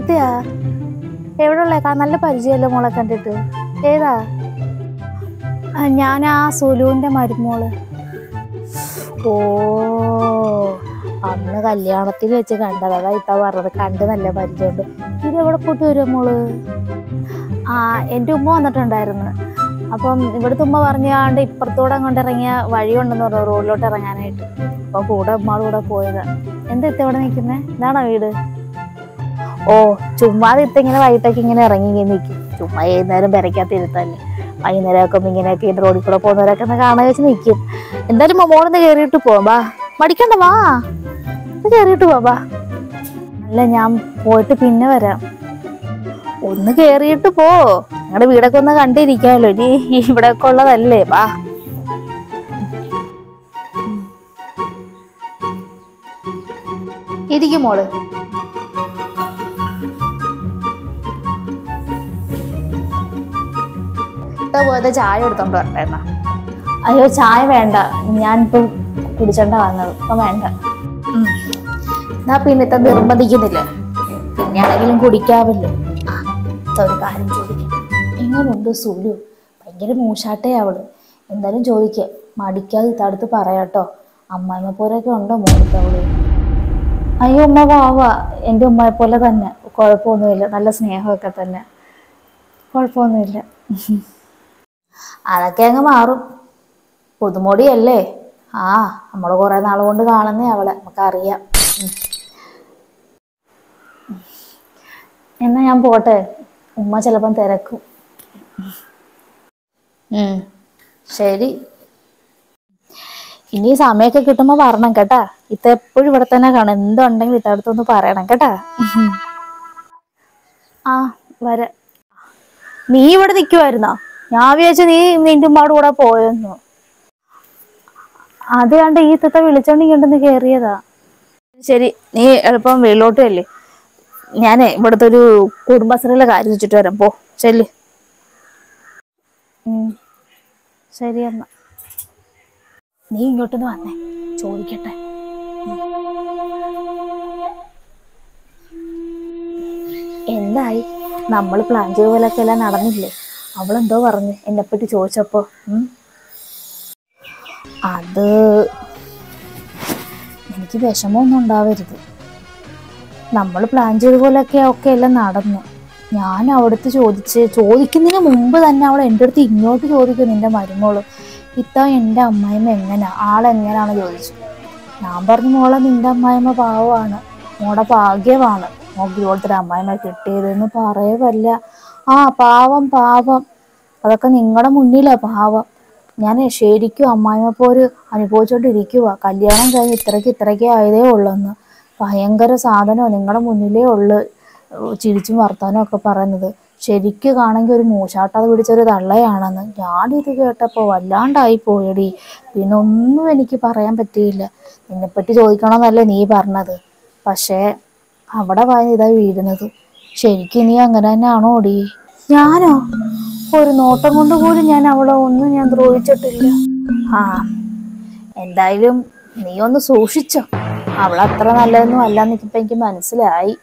ഇവിടുത്തെയാ? എവിടെ ഉള്ളേക്കാ? നല്ല പരിചയമല്ലോ മോളെ കണ്ടിട്ട്. ഏതാ? ഞാൻ ആ സുലുവിന്റെ മരുമോള്. ഓ, അന്ന് കല്യാണത്തിൽ വെച്ച് കണ്ടത്. അതാ ഇത്ത പറഞ്ഞത് കണ്ട് നല്ല പരിചയമുണ്ട്. ഇത് എവിടെ പോയിട്ട് വരും മോള്? എൻ്റെ ഉമ്മ വന്നിട്ടുണ്ടായിരുന്നു. അപ്പം ഇവിടുത്തെ ഉമ്മ പറഞ്ഞാണ്ട് ഇപ്പുറത്തൂടെ അങ്ങോട്ട് ഇറങ്ങിയ വഴിയുണ്ടെന്ന് പറഞ്ഞു, റോഡിലോട്ട് ഇറങ്ങാനായിട്ട്. അപ്പൊ കൂടെ ഉമ്മാടെ കൂടെ പോയതാ. എന്താ ഇത്ത ഇവിടെ നിൽക്കുന്നേ? ഇതാണോ വീട്? ഓ, ചുമ്മാതെ ഇത്ത ഇങ്ങനെ വൈകിട്ടൊക്കെ ഇങ്ങനെ ഇറങ്ങി നിൽക്കും. ചുമ്മാ ഏത് നേരം പെരയ്ക്കകത്ത് ഇരുത്തല്ലേ. വൈകുന്നേരമൊക്കെ ഇങ്ങനെയൊക്കെ റോഡിൽ കൂടെ പോകുന്നവരൊക്കെ ഒന്ന് കാണാൻ വെച്ച് നിൽക്കും. എന്തായാലും മോളൊന്ന് കയറിയിട്ട് പോവാ. മടിക്കണ്ട, വാ, കയറിയിട്ട് പോവാ. അല്ല, ഞാൻ പോയിട്ട് പിന്നെ വരാം. ഒന്ന് കേറിയിട്ട് പോ. ഞങ്ങളുടെ വീടൊക്കെ ഒന്ന് കണ്ടിരിക്കാമല്ലോ. ഇനി ഇവിടെ ഒക്കെ ഉള്ളതല്ലേ. വാ. ഇരിക്കും മോള്. പോയത് ചായ എടുത്തോണ്ട് വരണ്ടേന്നാ? അയ്യോ, ചായ വേണ്ട, ഞാനിപ്പം കുടിച്ചോണ്ടാ വന്നത്. ഇപ്പം വേണ്ട. എന്നാ പിന്നെ ഇത്ത നിർബന്ധിക്കുന്നില്ല. പിന്നെയാണെങ്കിലും കുടിക്കാമല്ലോ. ഒരു കാര്യം ചോദിക്കാം, എങ്ങനെയുണ്ട് സുലു? ഭയങ്കര മൂശാട്ടേ അവള്. എന്തായാലും ചോദിക്കാം, മടിക്കാതെ ഇത്തടുത്ത് പറയാട്ടോ. അമ്മായിമ്മ പോലെയൊക്കെ ഉണ്ടോ മോൾക്ക് അവള്? അയ്യോ ഉമ്മ വാവാ, എൻ്റെ ഉമ്മയെ പോലെ തന്നെ. കുഴപ്പമൊന്നുമില്ല, നല്ല സ്നേഹമൊക്കെ തന്നെ. കുഴപ്പമൊന്നുമില്ല. അതൊക്കെ അങ്ങ് മാറും. പുതുമോടിയല്ലേ. നമ്മൾ കുറെ നാൾ കൊണ്ട് കാണുന്നേ അവളെ, നമുക്കറിയാം. എന്നാ ഞാൻ പോട്ടെ, ഉമ്മ ചിലപ്പം തിരക്കും. ശരി. ഇനി സമയമൊക്കെ കിട്ടുമ്പോ വരണം കേട്ടാ. ഇത്ത എപ്പോഴും ഇവിടെ തന്നെ കാണും. എന്തുണ്ടെങ്കിലും ഇത്ത അടുത്തൊന്ന് പറയണം കേട്ടാ. വരാം. നീ ഇവിടെ നിൽക്കുമായിരുന്നോ? ഞാൻ വിചാരിച്ചു നീ നിന്റെ ഉമ്മയുടെ കൂടെ പോയെന്നു. അത് കണ്ട് ഈ ഇത്തത്തെ വിളിച്ചോണ്ട് ഇങ്ങോട്ടൊന്ന് കേറിയതാ. ശരി, നീ എളുപ്പം വെളിയിലോട്ട് അല്ലേ. ഞാനേ ഇവിടുത്തെ ഒരു കുടുംബശ്രീയിലെ കാര്യം വെച്ചിട്ട് വരാം. പോ, ചെല്ല്. ശരി എന്നാ. നീ ഇങ്ങോട്ടൊന്ന് വന്നേ, ചോദിക്കട്ടെ. എന്തായി? നമ്മൾ പ്ലാൻ ചെയ്ത പോലൊക്കെ എല്ലാം നടന്നില്ലേ? അവളെന്തോ പറഞ്ഞു എന്നെപ്പറ്റി ചോദിച്ചപ്പോ? അത് എനിക്ക് വിഷമമൊന്നും ഉണ്ടാവരുത്. നമ്മൾ പ്ലാൻ ചെയ്ത പോലെയൊക്കെ എല്ലാം നടന്നു. ഞാൻ അവിടുത്തെ ചോദിക്കുന്നതിന് മുമ്പ് തന്നെ അവൾ എൻ്റെ അടുത്ത് ഇങ്ങോട്ട് ചോദിക്കും, നിന്റെ മരുമോള് ഇത്ത എൻ്റെ അമ്മായിമ്മ എങ്ങനെയാ, ആളെങ്ങനെയാണെന്ന് ചോദിച്ചു. ഞാൻ പറഞ്ഞു, മോളെ നിന്റെ അമ്മായിമ്മ പാവമാണ്, മോളുടെ ഭാഗ്യമാണ് മോൾക്ക് ഇതുപോലത്തെ അമ്മായിമ്മ കിട്ടിയതെന്ന് പറയവല്ല. പാവം പാവം, അതൊക്കെ നിങ്ങളുടെ മുന്നിലാ പാവം. ഞാൻ ശരിക്കും അമ്മായിമ്മ പോര് അനുഭവിച്ചോണ്ടിരിക്കുക. കല്യാണം കഴിഞ്ഞ് ഇത്രയ്ക്ക് ആയതേ ഉള്ളെന്ന്. ഭയങ്കര സാധനമോ, നിങ്ങളുടെ മുന്നിലേ ഉള്ളു ചിരിച്ചും വർത്താനം ഒക്കെ പറയുന്നത്. ശരിക്കും കാണെങ്കിൽ ഒരു മൂശാട്ടത് പിടിച്ചൊരു തള്ളയാണെന്ന്. ഞാനിത് കേട്ടപ്പോൾ വല്ലാണ്ടായി പോയടി. പിന്നെ ഒന്നും എനിക്ക് പറയാൻ പറ്റിയില്ല. നിന്നെപ്പറ്റി ചോദിക്കണമെന്നല്ലേ നീ പറഞ്ഞത്, പക്ഷേ അവിടെ പോയി ഇതാ വീഴുന്നത്. ശരിക്കും നീ അങ്ങനെ തന്നെ ആണോ ഓടി? ഞാനോ? ഒരു നോട്ടം കൊണ്ട് പോലും ഞാൻ അവളെ ഒന്നും ഞാൻ ദ്രോഹിച്ചിട്ടില്ല. എന്തായാലും നീ ഒന്ന് സൂക്ഷിച്ചോ. അവളത്ര നല്ലതൊന്നും അല്ലാന്ന് ഇപ്പം എനിക്ക് മനസ്സിലായി.